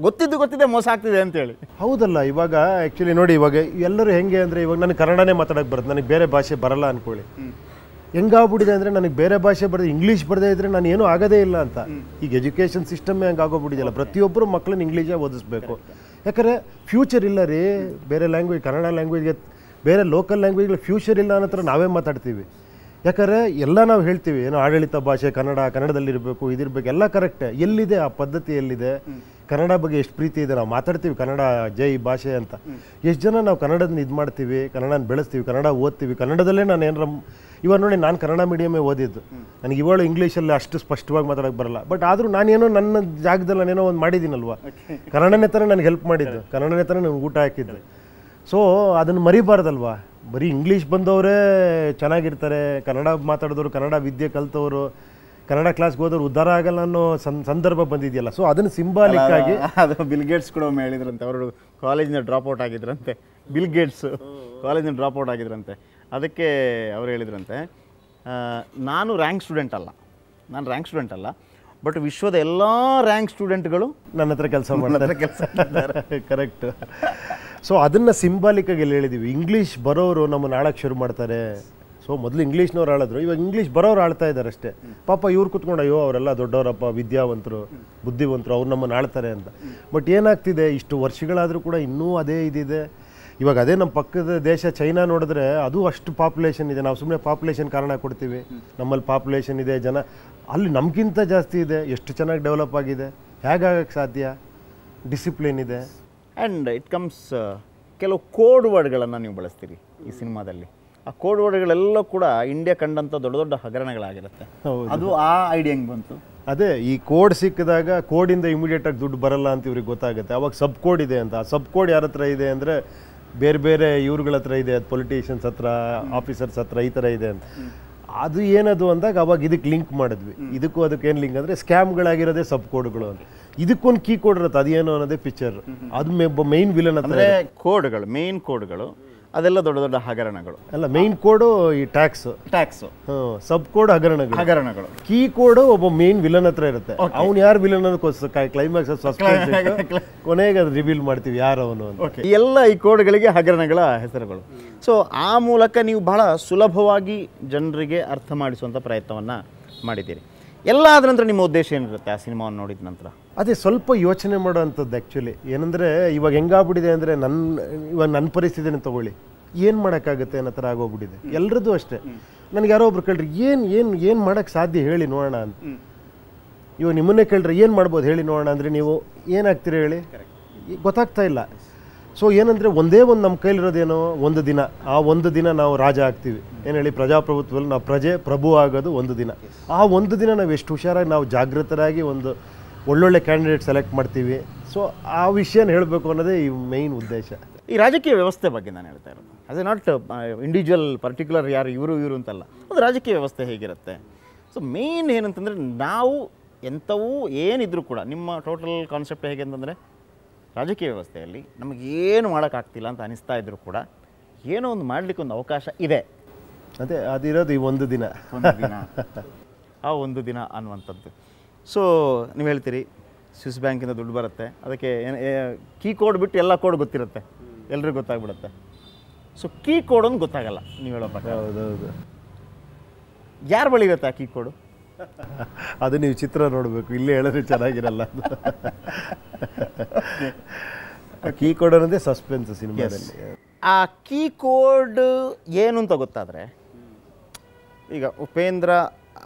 ಗೊತ್ತಿದ್ದೆ ಮೋಸ ಆಗ್ತಿದೆ ಅಂತೇಳಿ. ಹೌದಲ್ಲ, ಇವಾಗ ಆ್ಯಕ್ಚುಲಿ ನೋಡಿ, ಇವಾಗ ಎಲ್ಲರೂ ಹೆಂಗೆ ಅಂದರೆ, ಇವಾಗ ನನಗೆ ಕನ್ನಡನೇ ಮಾತಾಡೋಕ್ಕೆ ಬರುತ್ತೆ, ನನಗೆ ಬೇರೆ ಭಾಷೆ ಬರಲ್ಲ ಅಂದ್ಕೊಳ್ಳಿ. ಹೆಂಗಾಗ್ಬಿಟ್ಟಿದೆ ಅಂದರೆ, ನನಗೆ ಬೇರೆ ಭಾಷೆ ಬರೋದು, ಇಂಗ್ಲೀಷ್ ಬರದೇ ಇದ್ದರೆ ನಾನು ಏನೂ ಆಗೋದೇ ಇಲ್ಲ ಅಂತ. ಈಗ ಎಜುಕೇಷನ್ ಸಿಸ್ಟಮ್ಮೇ ಹಂಗೆ ಆಗೋಗ್ಬಿಟ್ಟಿದೆಯಲ್ಲ, ಪ್ರತಿಯೊಬ್ಬರು ಮಕ್ಕಳನ್ನ ಇಂಗ್ಲೀಷೇ ಓದಿಸ್ಬೇಕು. ಯಾಕಂದರೆ ಫ್ಯೂಚರ್ ಇಲ್ಲ ರೀ. ಬೇರೆ ಲ್ಯಾಂಗ್ವೇಜ್, ಕನ್ನಡ ಲ್ಯಾಂಗ್ವೇಜ್ಗೆ ಬೇರೆ ಲೋಕಲ್ ಲ್ಯಾಂಗ್ವೇಜ್ಗಳು ಫ್ಯೂಚರ್ ಇಲ್ಲ ಅನ್ನೋ ಥರ ನಾವೇ ಮಾತಾಡ್ತೀವಿ. ಯಾಕಂದರೆ ಎಲ್ಲ ನಾವು ಹೇಳ್ತೀವಿ, ಏನೋ ಆಡಳಿತ ಭಾಷೆ ಕನ್ನಡದಲ್ಲಿರಬೇಕು, ಇದಿರಬೇಕು, ಎಲ್ಲ ಕರೆಕ್ಟೇ. ಎಲ್ಲಿದೆ ಆ ಪದ್ಧತಿ, ಎಲ್ಲಿದೆ? ಕನ್ನಡ ಬಗ್ಗೆ ಎಷ್ಟು ಪ್ರೀತಿ ಇದೆ, ನಾವು ಮಾತಾಡ್ತೀವಿ ಕನ್ನಡ ಜೈ ಭಾಷೆ ಅಂತ. ಎಷ್ಟು ಜನ ನಾವು ಕನ್ನಡದನ್ನ ಇದು ಮಾಡ್ತೀವಿ, ಕನ್ನಡನ ಬೆಳೆಸ್ತೀವಿ, ಕನ್ನಡ ಓದ್ತೀವಿ, ಕನ್ನಡದಲ್ಲೇ ನಾನು ಏನಾರ. ಇವಾಗ ನೋಡಿ, ನಾನು ಕನ್ನಡ ಮೀಡಿಯಮೇ ಓದಿದ್ದು, ನನಗೆ ಇವಾಗ ಇಂಗ್ಲೀಷಲ್ಲಿ ಅಷ್ಟು ಸ್ಪಷ್ಟವಾಗಿ ಮಾತಾಡೋಕ್ಕೆ ಬರಲ್ಲ. ಬಟ್ ಆದರೂ ನಾನೇನೋ ನನ್ನ ಜಾಗದಲ್ಲಿ ನಾನೇನೋ ಒಂದು ಮಾಡಿದ್ದೀನಲ್ವ, ಕನ್ನಡನೇ ಥರ ನನಗೆ ಹೆಲ್ಪ್ ಮಾಡಿದ್ದು, ಕನ್ನಡನೇ ಥರ ನನಗೆ ಊಟ ಹಾಕಿದ್ದು. ಸೊ ಅದನ್ನು ಮರಿಬಾರ್ದಲ್ವಾ. ಬರೀ ಇಂಗ್ಲೀಷ್ ಬಂದವರೇ ಚೆನ್ನಾಗಿರ್ತಾರೆ, ಕನ್ನಡ ಮಾತಾಡಿದವರು, ಕನ್ನಡ ವಿದ್ಯೆ ಕಲ್ತವರು, ಕನ್ನಡ ಕ್ಲಾಸ್ಗೆ ಹೋದವ್ರು ಉದ್ಧಾರ ಆಗಲ್ಲ ಅನ್ನೋ ಸಂದರ್ಭ ಬಂದಿದೆಯಲ್ಲ. ಸೊ ಅದನ್ನು ಸಿಂಬಾಲಿಕ್ ಆಗಿ ಅದು ಬಿಲ್ ಗೇಟ್ಸ್ ಕೂಡ ಒಮ್ಮೆ ಹೇಳಿದ್ರಂತೆ, ಅವರು ಕಾಲೇಜಿನ ಡ್ರಾಪ್ಔಟ್ ಆಗಿದ್ರಂತೆ. ಬಿಲ್ ಗೇಟ್ಸ್ ಕಾಲೇಜಿನ ಡ್ರಾಪ್ಔಟ್ ಆಗಿದ್ರಂತೆ. ಅದಕ್ಕೆ ಅವರು ಹೇಳಿದ್ರಂತೆ, ನಾನು ರ್ಯಾಂಕ್ ಸ್ಟೂಡೆಂಟ್ ಅಲ್ಲ, ಬಟ್ ವಿಶ್ವದ ಎಲ್ಲ ರ್ಯಾಂಕ್ ಸ್ಟೂಡೆಂಟ್ಗಳು ನನ್ನ ಹತ್ರ ಕೆಲಸ ಮಾಡ್ತಾರೆ. ಕರೆಕ್ಟ್. ಸೊ ಅದನ್ನು ಸಿಂಬಾಲಿಕಾಗಿ ಎಲ್ಲ ಹೇಳಿದ್ದೀವಿ. ಇಂಗ್ಲೀಷ್ ಬರೋರು ನಮ್ಮನ್ನು ಆಳಕ್ಕೆ ಶುರು ಮಾಡ್ತಾರೆ. ಸೊ ಮೊದಲು ಇಂಗ್ಲೀಷ್ನವ್ರು ಆಳಿದ್ರು, ಇವಾಗ ಇಂಗ್ಲೀಷ್ ಬರೋರು ಆಳ್ತಾ ಇದ್ದಾರೆ ಅಷ್ಟೇ. ಪಾಪ ಇವ್ರು ಕೂತ್ಕೊಂಡು, ಅಯ್ಯೋ ಅವರೆಲ್ಲ ದೊಡ್ಡವರಪ್ಪ, ವಿದ್ಯಾವಂತರು, ಬುದ್ಧಿವಂತರು, ಅವ್ರು ನಮ್ಮನ್ನು ಆಳ್ತಾರೆ ಅಂತ. ಬಟ್ ಏನಾಗ್ತಿದೆ, ಇಷ್ಟು ವರ್ಷಗಳಾದರೂ ಕೂಡ ಇನ್ನೂ ಅದೇ ಇದಿದೆ. ಇವಾಗ ಅದೇ ನಮ್ಮ ಪಕ್ಕದ ದೇಶ ಚೈನಾ ನೋಡಿದ್ರೆ, ಅದು ಅಷ್ಟು ಪಾಪ್ಯುಲೇಷನ್ ಇದೆ. ನಾವು ಸುಮ್ಮನೆ ಪಾಪ್ಯುಲೇಷನ್ ಕಾರಣ ಕೊಡ್ತೀವಿ. ನಮ್ಮಲ್ಲಿ ಪಾಪ್ಯುಲೇಷನ್ ಇದೆ, ಜನ ಅಲ್ಲಿ ನಮಗಿಂತ ಜಾಸ್ತಿ ಇದೆ. ಎಷ್ಟು ಚೆನ್ನಾಗಿ ಡೆವಲಪ್ ಆಗಿದೆ, ಹೇಗಾಗಕ್ಕೆ ಸಾಧ್ಯ? ಡಿಸಿಪ್ಲಿನ್ ಇದೆ. ಆ್ಯಂಡ್ ಇಟ್ ಕಮ್ಸ್, ಕೆಲವು ಕೋಡ್ ವರ್ಡ್ಗಳನ್ನು ನೀವು ಬಳಸ್ತೀರಿ ಈ ಸಿನಿಮಾದಲ್ಲಿ. ಆ ಕೋಡ್ ವರ್ಡ್ಗಳೆಲ್ಲ ಕೂಡ ಇಂಡಿಯಾ ಕಂಡಂಥ ದೊಡ್ಡ ದೊಡ್ಡ ಹಗರಣಗಳಾಗಿರುತ್ತೆ. ಅದು ಆ ಐಡಿಯಾ ಹೆಂಗೆ ಬಂತು? ಅದೇ, ಈ ಕೋಡ್ ಸಿಕ್ಕಿದಾಗ ಕೋಡಿಂದ ಇಮಿಡಿಯೇಟಾಗಿ ದುಡ್ಡು ಬರಲ್ಲ ಅಂತ ಇವ್ರಿಗೆ ಗೊತ್ತಾಗುತ್ತೆ. ಅವಾಗ ಸಬ್ ಕೋಡ್ ಇದೆ ಅಂತ. ಆ ಸಬ್ ಕೋಡ್ ಯಾರ ಹತ್ರ ಇದೆ ಅಂದರೆ, ಬೇರೆ ಬೇರೆ ಇವ್ರುಗಳ ಹತ್ರ ಇದೆ, ಪೊಲಿಟಿಷಿಯನ್ಸ್ ಹತ್ರ, ಆಫೀಸರ್ಸ್ ಹತ್ರ, ಈ ಥರ ಇದೆ ಅಂತ. ಅದು ಏನದು ಅಂದಾಗ ಅವಾಗ ಇದಕ್ಕೆ ಲಿಂಕ್ ಮಾಡಿದ್ವಿ. ಇದಕ್ಕೂ ಅದಕ್ಕೆ ಏನು ಲಿಂಕ್ ಅಂದರೆ, ಸ್ಕ್ಯಾಮ್ಗಳಾಗಿರೋದೇ ಸಬ್ ಕೋಡ್ಗಳು ಅಂತ. ಇದಕ್ಕೊಂದು ಕೀ ಕೋಡ್ ಇರುತ್ತೆ, ಅದೇನು ಅನ್ನೋದೇ ಪಿಕ್ಚರ್. ಅದು ಮೈನ್ ವಿಲನ್ ಹತ್ರ. ಕೋಡ್ಗಳು, ಮೇನ್ ಕೋಡ್ಗಳು ಅದೆಲ್ಲ ದೊಡ್ಡ ದೊಡ್ಡ ಹಗರಣಗಳು ಅಲ್ಲ. ಮೈನ್ ಕೋಡು ಈ ಟ್ಯಾಕ್ಸ್, ಸಬ್ ಕೋಡ್ ಹಗರಣಗಳು. ಕೀ ಕೋಡು ಒಬ್ಬ ಮೇನ್ ವಿಲನ್ ಹತ್ರ ಇರುತ್ತೆ. ಅವ್ನು ಯಾರು ವಿಲನ್ ಅನ್ನೋದಕ್ಕೋಸ್ಕರ ಕ್ಲೈಮ್ಯಾಕ್ಸ್ ಸಸ್ಪೆನ್ಸ್, ಕೊನೆಗೆ ಅದು ರಿವೀಲ್ ಮಾಡ್ತೀವಿ ಯಾರು ಅವನು ಅಂತ. ಎಲ್ಲ ಈ ಕೋಡ್ಗಳಿಗೆ ಹಗರಣಗಳ ಹೆಸರುಗಳು. ಸೊ ಆ ಮೂಲಕ ನೀವು ಬಹಳ ಸುಲಭವಾಗಿ ಜನರಿಗೆ ಅರ್ಥ ಮಾಡಿಸುವಂಥ ಪ್ರಯತ್ನವನ್ನು ಮಾಡಿದ್ದೀರಿ. ಎಲ್ಲ ಆದ ನಂತರ ನಿಮ್ಮ ಉದ್ದೇಶ ಏನಿರುತ್ತೆ ಆ ಸಿನಿಮಾವನ್ನು ನೋಡಿದ ನಂತರ? ಅದೇ ಸ್ವಲ್ಪ ಯೋಚನೆ ಮಾಡೋವಂಥದ್ದು. ಆ್ಯಕ್ಚುಲಿ ಏನಂದರೆ, ಇವಾಗ ಹೆಂಗಾಗ್ಬಿಟ್ಟಿದೆ ಅಂದರೆ, ಇವಾಗ ನನ್ನ ಪರಿಸ್ಥಿತಿನ ತೊಗೊಳ್ಳಿ, ಏನು ಮಾಡೋಕ್ಕಾಗುತ್ತೆ ಅನ್ನೋ ಥರ ಆಗೋಗ್ಬಿಟ್ಟಿದೆ. ಎಲ್ಲರದ್ದು ಅಷ್ಟೇ. ನನಗೆ ಯಾರೋ ಒಬ್ರು ಕೇಳ್ರಿ, ಏನು ಮಾಡೋಕ್ಕೆ ಸಾಧ್ಯ ಹೇಳಿ ನೋಡೋಣ ಅಂತ. ಇವಾಗ ನಿಮ್ಮನ್ನೇ ಕೇಳ್ರಿ, ಏನು ಮಾಡ್ಬೋದು ಹೇಳಿ ನೋಡೋಣ ಅಂದರೆ, ನೀವು ಏನಾಗ್ತೀರಿ ಹೇಳಿ? ಗೊತ್ತಾಗ್ತಾ ಇಲ್ಲ. ಸೊ ಏನಂದರೆ, ಒಂದೇ ಒಂದು ನಮ್ಮ ಕೈಲಿರೋದೇನೋ ಒಂದು ದಿನ. ಆ ಒಂದು ದಿನ ನಾವು ರಾಜ ಆಗ್ತೀವಿ. ಏನು ಹೇಳಿ, ಪ್ರಜಾಪ್ರಭುತ್ವದಲ್ಲಿ ನಾವು ಪ್ರಭು ಆಗೋದು ಒಂದು ದಿನ. ಆ ಒಂದು ದಿನ ನಾವು ಎಷ್ಟು ಹುಷಾರಾಗಿ, ನಾವು ಜಾಗೃತರಾಗಿ ಒಂದು ಒಳ್ಳೊಳ್ಳೆ ಕ್ಯಾಂಡಿಡೇಟ್ ಸೆಲೆಕ್ಟ್ ಮಾಡ್ತೀವಿ. ಸೊ ಆ ವಿಷಯನ ಹೇಳಬೇಕು ಅನ್ನೋದೇ ಈ ಮೈನ್ ಉದ್ದೇಶ. ಈ ರಾಜಕೀಯ ವ್ಯವಸ್ಥೆ ಬಗ್ಗೆ ನಾನು ಹೇಳ್ತಾ ಇರೋದು, as A not individual particular ಯಾರು ಇವರು ಅಂತಲ್ಲ, ಒಂದು ರಾಜಕೀಯ ವ್ಯವಸ್ಥೆ ಹೇಗಿರುತ್ತೆ. ಸೊ ಮೇನ್ ಏನಂತಂದರೆ, ನಾವು ಎಂಥವೂ ಏನಿದ್ರು ಕೂಡ, ನಿಮ್ಮ ಟೋಟಲ್ ಕಾನ್ಸೆಪ್ಟ್ ಹೇಗೆ ಅಂತಂದರೆ, ರಾಜಕೀಯ ವ್ಯವಸ್ಥೆಯಲ್ಲಿ ನಮಗೇನು ಮಾಡೋಕ್ಕಾಗ್ತಿಲ್ಲ ಅಂತ ಅನಿಸ್ತಾ ಇದ್ರು ಕೂಡ, ಏನೋ ಒಂದು ಮಾಡಲಿಕ್ಕೆ ಒಂದು ಅವಕಾಶ ಇದೆ. ಅದೇ ಅದಿರೋದು ಈ ಒಂದು ದಿನ. ಆ ಒಂದು ದಿನ ಅನ್ನುವಂಥದ್ದು. ಸೊ ನೀವು ಹೇಳ್ತೀರಿ, ಸ್ವಿಸ್ ಬ್ಯಾಂಕಿಂದ ದುಡ್ಡು ಬರುತ್ತೆ, ಅದಕ್ಕೆ ಕೀ ಕೋಡ್ ಬಿಟ್ಟು ಎಲ್ಲ ಕೋಡ್ ಗೊತ್ತಿರುತ್ತೆ, ಎಲ್ರಿಗೂ ಗೊತ್ತಾಗ್ಬಿಡುತ್ತೆ. ಸೊ ಕೀ ಕೋಡ್ ಒಂದು ಗೊತ್ತಾಗಲ್ಲ ನೀವು ಹೇಳೋ ಪ್ರಕಾರ. ಹೌದೌದು. ಯಾರ ಬಳಿ ಇರುತ್ತೆ ಆ ಕೀ ಕೋಡು? ಅದು ನೀವು ಚಿತ್ರ ನೋಡಬೇಕು, ಇಲ್ಲೇ ಹೇಳಿದ್ರೆ ಚೆನ್ನಾಗಿರಲ್ಲ. ಕೀ ಕೋಡ್ ಅನ್ನೋದೇ ಸಸ್ಪೆನ್ಸ್ ಸಿನಿಮಾದಲ್ಲಿ. ಆ ಕೀ ಕೋಡ್ ಏನು ಅಂತ ಗೊತ್ತಾದರೆ, ಈಗ ಉಪೇಂದ್ರ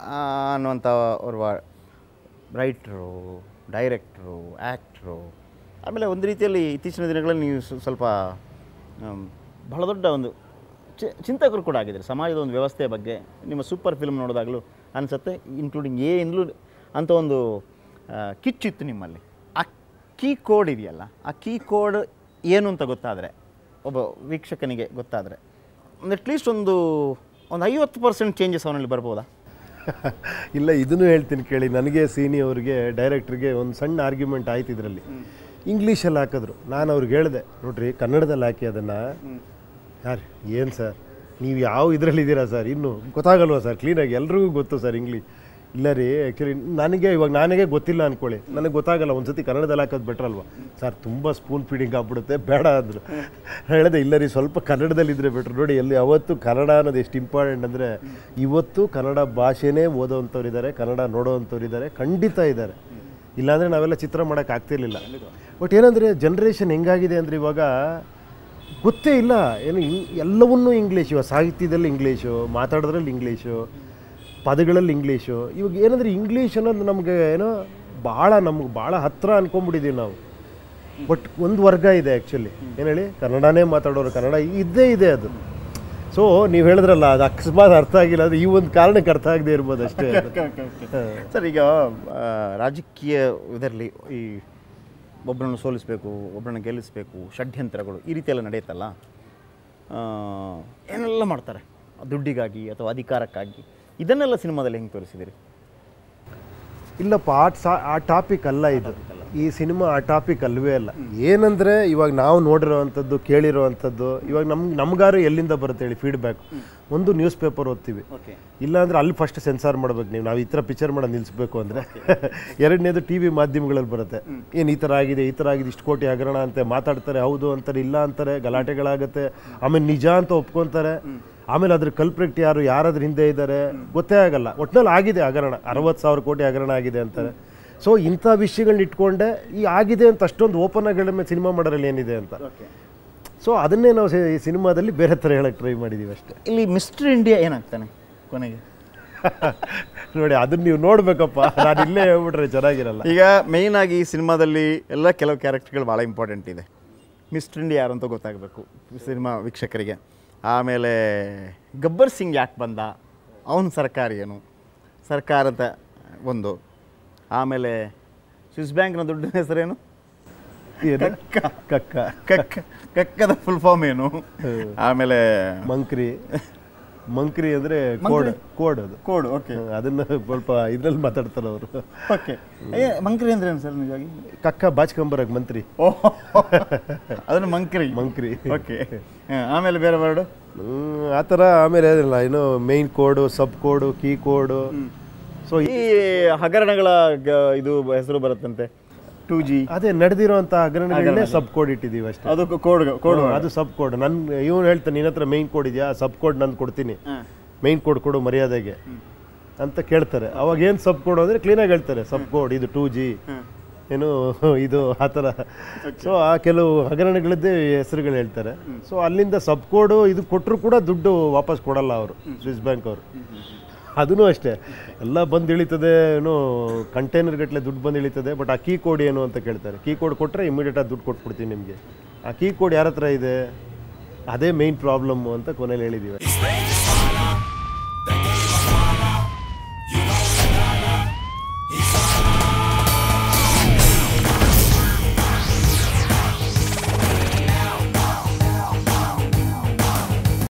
ಅನ್ನುವಂಥ ಓರ್ವ ರೈಟ್ರು, ಡೈರೆಕ್ಟ್ರು, ಆ್ಯಕ್ಟ್ರು, ಆಮೇಲೆ ಒಂದು ರೀತಿಯಲ್ಲಿ ಇತ್ತೀಚಿನ ದಿನಗಳಲ್ಲಿ ನೀವು ಸ್ವಲ್ಪ ಬಹಳ ದೊಡ್ಡ ಒಂದು ಚಿಂತಕರು ಕೂಡ ಆಗಿದ್ದಾರೆ ಸಮಾಜದ ಒಂದು ವ್ಯವಸ್ಥೆಯ ಬಗ್ಗೆ. ನಿಮ್ಮ ಸೂಪರ್ ಫಿಲ್ಮ್ ನೋಡಿದಾಗಲೂ ಅನಿಸುತ್ತೆ, ಇನ್ಕ್ಲೂಡಿಂಗ್ ಅಂತ ಒಂದು ಕಿಚ್ಚಿತ್ತು ನಿಮ್ಮಲ್ಲಿ. ಆ ಕೀ ಕೋಡ್ ಇದೆಯಲ್ಲ, ಆ ಕೀ ಕೋಡ್ ಏನು ಅಂತ ಗೊತ್ತಾದರೆ, ಒಬ್ಬ ವೀಕ್ಷಕನಿಗೆ ಗೊತ್ತಾದರೆ, ಒಂದು ಅಟ್ಲೀಸ್ಟ್ ಒಂದು 50% ಚೇಂಜಸ್ ಅವನಲ್ಲಿ ಬರ್ಬೋದಾ? ಇಲ್ಲ, ಇದನ್ನು ಹೇಳ್ತೀನಿ ಕೇಳಿ. ನನಗೆ ಸೀನಿಯವ್ರಿಗೆ, ಡೈರೆಕ್ಟ್ರಿಗೆ ಒಂದು ಸಣ್ಣ ಆರ್ಗ್ಯುಮೆಂಟ್ ಆಯ್ತು ಇದರಲ್ಲಿ. ಇಂಗ್ಲೀಷಲ್ಲಿ ಹಾಕಿದ್ರು. ನಾನು ಅವ್ರಿಗೆ ಹೇಳಿದೆ, ನೋಡ್ರಿ ಕನ್ನಡದಲ್ಲಿ ಹಾಕಿ ಅದನ್ನು. ಯಾರು ಏನು ಸರ್ ನೀವು ಯಾವ ಇದರಲ್ಲಿದ್ದೀರಾ ಸರ್, ಇನ್ನೂ ಗೊತ್ತಾಗಲ್ವಾ ಸರ್ ಕ್ಲೀನಾಗಿ? ಎಲ್ರಿಗೂ ಗೊತ್ತು ಸರ್ ಇಂಗ್ಲೀಷ್. ಇಲ್ಲ ರೀ ಆ್ಯಕ್ಚುಲಿ ನನಗೆ ಗೊತ್ತಿಲ್ಲ ಅಂದ್ಕೊಳ್ಳಿ, ನನಗೆ ಗೊತ್ತಾಗಲ್ಲ. ಒಂದ್ಸತಿ ಕನ್ನಡದಲ್ಲಿ ಹಾಕೋದು ಬೆಟ್ರ್ ಅಲ್ವಾ ಸರ್, ತುಂಬ ಸ್ಪೂನ್ ಫೀಡಿಂಗ್ ಆಗ್ಬಿಡುತ್ತೆ, ಬೇಡ ಅಂದರು. ಹೇಳಿದೆ ಇಲ್ಲ ರೀ, ಸ್ವಲ್ಪ ಕನ್ನಡದಲ್ಲಿದ್ದರೆ ಬೆಟ್ರ್. ನೋಡಿ ಎಲ್ಲಿ ಅವತ್ತು ಕನ್ನಡ ಅನ್ನೋದು ಎಷ್ಟು ಇಂಪಾರ್ಟೆಂಟ್ ಅಂದರೆ, ಇವತ್ತು ಕನ್ನಡ ಭಾಷೆನೇ ಓದೋವಂಥವ್ರು ಇದ್ದಾರೆ, ಕನ್ನಡ ನೋಡೋವಂಥವ್ರು ಇದ್ದಾರೆ, ಖಂಡಿತ ಇದ್ದಾರೆ. ಇಲ್ಲಾಂದರೆ ನಾವೆಲ್ಲ ಚಿತ್ರ ಮಾಡೋಕ್ಕೆ ಆಗ್ತಿರ್ಲಿಲ್ಲ. ಬಟ್ ಏನಂದರೆ ಜನ್ರೇಷನ್ ಹೆಂಗಾಗಿದೆ ಅಂದರೆ ಇವಾಗ ಗೊತ್ತೇ ಇಲ್ಲ ಏನು, ಎಲ್ಲವನ್ನೂ ಇಂಗ್ಲೀಷು. ಇವಾಗ ಸಾಹಿತ್ಯದಲ್ಲಿ ಇಂಗ್ಲೀಷು, ಮಾತಾಡೋದ್ರಲ್ಲಿ ಇಂಗ್ಲೀಷು, ಪದಗಳಲ್ಲಿ ಇಂಗ್ಲೀಷು. ಇವಾಗ ಏನಂದರೆ ಇಂಗ್ಲೀಷ್ ಅನ್ನೋದು ನಮಗೆ ಏನೋ ನಮ್ಗೆ ಭಾಳ ಹತ್ತಿರ ಅಂದ್ಕೊಂಡ್ಬಿಟ್ಟಿದ್ದೀವಿ ನಾವು. ಬಟ್ ಒಂದು ವರ್ಗ ಇದೆ ಆ್ಯಕ್ಚುಲಿ, ಏನು ಹೇಳಿ, ಕನ್ನಡನೇ ಮಾತಾಡೋರು, ಕನ್ನಡ ಇದ್ದೇ ಇದೆ ಅದು. ಸೊ ನೀವು ಹೇಳಿದ್ರಲ್ಲ, ಅದು ಅಕಸ್ಮಾತ್ ಅರ್ಥ ಆಗಿಲ್ಲ ಅಂದರೆ ಈ ಒಂದು ಕಾರಣಕ್ಕೆ ಅರ್ಥ ಆಗದೆ ಇರ್ಬೋದು ಅಷ್ಟೇ. ಸರ್, ಈಗ ರಾಜಕೀಯ ಇದರಲ್ಲಿ ಈ ಒಬ್ಬರನ್ನು ಸೋಲಿಸಬೇಕು, ಒಬ್ಬರನ್ನು ಗೆಲ್ಲಿಸಬೇಕು, ಷಡ್ಯಂತ್ರಗಳು ಈ ರೀತಿ ಎಲ್ಲ ನಡೆಯುತ್ತಲ್ಲ, ಏನೆಲ್ಲ ಮಾಡ್ತಾರೆ ದುಡ್ಡಿಗಾಗಿ ಅಥವಾ ಅಧಿಕಾರಕ್ಕಾಗಿ. ಇದನ್ನೆಲ್ಲ ಸಿನಿಮಾದಲ್ಲಿ ಹೆಂಗೆ ತೋರಿಸಿದಿರಿ? ಇಲ್ಲಪ್ಪ, ಆ ಟಾಪಿಕ್ ಅಲ್ಲ ಇದು. ಈ ಸಿನಿಮಾ ಆ ಟಾಪಿಕ್ ಅಲ್ವೇ ಅಲ್ಲ. ಏನಂದರೆ ಇವಾಗ ನಾವು ನೋಡಿರೋ ಅಂಥದ್ದು, ಕೇಳಿರೋ ಅಂಥದ್ದು, ಇವಾಗ ನಮ್ಗಾರು ಎಲ್ಲಿಂದ ಬರುತ್ತೆ ಹೇಳಿ ಫೀಡ್ಬ್ಯಾಕ್? ಒಂದು ನ್ಯೂಸ್ ಪೇಪರ್ ಓದ್ತೀವಿ, ಇಲ್ಲಾಂದರೆ ಅಲ್ಲಿ ಫಸ್ಟ್ ಸೆನ್ಸಾರ್ ಮಾಡ್ಬೇಕು ನೀವು, ನಾವು ಈ ಥರ ಪಿಕ್ಚರ್ ಮಾಡೋದು ನಿಲ್ಲಿಸ್ಬೇಕು ಅಂದರೆ. ಎರಡನೇದು ಟಿ ವಿ ಮಾಧ್ಯಮಗಳಲ್ಲಿ ಬರುತ್ತೆ, ಏನು ಈ ಥರ ಆಗಿದೆ, ಈ ಥರ ಆಗಿದೆ, ಇಷ್ಟು ಕೋಟಿ ಹಗರಣ ಅಂತೆ ಮಾತಾಡ್ತಾರೆ, ಹೌದು ಅಂತಾರೆ, ಇಲ್ಲ ಅಂತಾರೆ, ಗಲಾಟೆಗಳಾಗುತ್ತೆ, ಆಮೇಲೆ ನಿಜ ಅಂತ ಒಪ್ಕೊತಾರೆ, ಆಮೇಲೆ ಅದ್ರ ಕಲ್ಪ್ರಿಕ್ಟ್ ಯಾರಾದ್ರ ಹಿಂದೆ ಇದ್ದಾರೆ ಗೊತ್ತೇ ಆಗಲ್ಲ. ಒಟ್ಟಿನಲ್ಲಿ ಆಗಿದೆ ಹಗರಣ, 60,000 ಕೋಟಿ ಹಗರಣ ಆಗಿದೆ ಅಂತಾರೆ. ಸೊ ಇಂಥ ವಿಷಯಗಳನ್ನ ಇಟ್ಕೊಂಡೆ ಈ ಆಗಿದೆ ಅಂತ ಅಷ್ಟೊಂದು ಓಪನ್ ಆಗಿ ಮೇಲೆ ಸಿನಿಮಾ ಮಾಡೋರಲ್ಲಿ ಏನಿದೆ ಅಂತ. ಸೊ ಅದನ್ನೇ ನಾವು ಈ ಸಿನಿಮಾದಲ್ಲಿ ಬೇರೆ ಥರ ಹೇಳಕ್ಕೆ ಟ್ರೈ ಮಾಡಿದ್ದೀವಿ ಅಷ್ಟೇ. ಇಲ್ಲಿ ಮಿಸ್ಟರ್ ಇಂಡಿಯಾ ಏನಾಗ್ತಾನೆ ಕೊನೆಗೆ? ನೋಡಿ, ಅದನ್ನ ನೀವು ನೋಡಬೇಕಪ್ಪ, ನಾನು ಇಲ್ಲೇ ಹೇಳ್ಬಿಟ್ರೆ ಚೆನ್ನಾಗಿರಲ್ಲ. ಈಗ ಮೇಯ್ನ್ ಆಗಿ ಈ ಸಿನಿಮಾದಲ್ಲಿ ಎಲ್ಲ ಕೆಲವು ಕ್ಯಾರೆಕ್ಟರ್ಗಳು ಭಾಳ ಇಂಪಾರ್ಟೆಂಟ್ ಇದೆ. ಮಿಸ್ಟರ್ ಇಂಡಿಯಾ ಯಾರು ಅಂತ ಗೊತ್ತಾಗಬೇಕು ಸಿನಿಮಾ ವೀಕ್ಷಕರಿಗೆ. ಆಮೇಲೆ ಗಬ್ಬರ್ ಸಿಂಗ್ ಯಾಕೆ ಬಂದ, ಅವನ ಸರ್ಕಾರ ಏನು, ಸರ್ಕಾರದ ಒಂದು. ಆಮೇಲೆ ಸ್ವಿಸ್ ಬ್ಯಾಂಕ್ನ ದುಡ್ಡಿನ ಹೆಸರೇನು? ಕಕ್ಕದ ಫುಲ್ ಫಾರ್ಮ್ ಏನು? ಆಮೇಲೆ ಮಂಕ್ರಿ ಅಂದರೆ ಕೋಡ್ ಅದು. Code, okay. ಅದನ್ನು ಸ್ವಲ್ಪ ಇದ್ರಲ್ಲಿ ಮಾತಾಡ್ತಾರೆ ಅವರು. ಓಕೆ, ಮಂಕ್ರಿ ಅಂದ್ರೆ ಏನು ಸರ್ ನಿಜವಾಗಿ? ಕಕ್ಕ ಬಾಚ್ಕೊಂಬರಕ್ಕೆ ಮಂತ್ರಿ. ಓಹ್, ಅದನ್ನು ಮಂಕ್ರಿ. ಓಕೆ, ಆಮೇಲೆ ಬೇರೆ ವರ್ಡು ಆ ಥರ. ಆಮೇಲೆ ಏನಿಲ್ಲ, ಏನು ಮೇನ್ ಕೋಡು, ಸಬ್ ಕೋಡು, ಕೀ ಕೋಡು. ಸೊ ಈ ಹಗರಣಗಳ ಇದು ಹೆಸರು ಬರುತ್ತಂತೆ 2G. ಅದೇ ನಡೆದಿರೋಂಥ ಹಗರಣಗಳನ್ನೇ ಸಬ್ ಕೋಡ್ ಇಟ್ಟಿದ್ದೀವಿ ಅಷ್ಟೇ. ಅದು ಕೋಡ್, ಅದು ಸಬ್ ಕೋಡ್. ಇವನು ಹೇಳ್ತಾನೆ, ನಿನ್ನ ಹತ್ರ ಮೇನ್ ಕೋಡ್ ಇದೆಯಾ, ಸಬ್ ಕೋಡ್ ನಾನು ಕೊಡ್ತೀನಿ, ಮೇನ್ ಕೋಡ್ ಕೊಡು ಮರ್ಯಾದೆಗೆ ಅಂತ ಕೇಳ್ತಾರೆ. ಅವಾಗ ಏನು ಸಬ್ ಕೋಡ್ ಅಂದರೆ ಕ್ಲೀನಾಗಿ ಹೇಳ್ತಾರೆ, ಸಬ್ ಕೋಡ್ ಇದು 2G ಏನು ಇದು ಆ ಥರ. ಸೊ ಆ ಕೆಲವು ಹಗರಣಗಳದ್ದೇ ಹೆಸರುಗಳು ಹೇಳ್ತಾರೆ. ಸೊ ಅಲ್ಲಿಂದ ಸಬ್ ಕೋಡು ಇದು ಕೊಟ್ಟರು ಕೂಡ ದುಡ್ಡು ವಾಪಸ್ ಕೊಡಲ್ಲ ಅವರು, ಸ್ವಿಸ್ ಬ್ಯಾಂಕ್ ಅವರು. ಅದೂ ಅಷ್ಟೇ, ಎಲ್ಲ ಬಂದು ಇಳಿತದೆ, ಏನು ಕಂಟೈನರ್ ಗಟ್ಟಲೆ ದುಡ್ಡು ಬಂದು ಇಳಿತದೆ. ಬಟ್ ಆ ಕೀ ಕೋಡ್ ಏನು ಅಂತ ಕೇಳ್ತಾರೆ. ಕೀ ಕೋಡ್ ಕೊಟ್ಟರೆ ಇಮಿಡಿಯೇಟಾಗಿ ದುಡ್ಡು ಕೊಟ್ಬಿಡ್ತೀನಿ ನಿಮಗೆ. ಆ ಕೀ ಕೋಡ್ ಯಾರ ಹತ್ರ ಇದೆ, ಅದೇ ಮೇಯ್ನ್ ಪ್ರಾಬ್ಲಮ್ಮು ಅಂತ ಕೊನೆಯಲ್ಲಿ ಹೇಳಿದ್ದೀವಿ.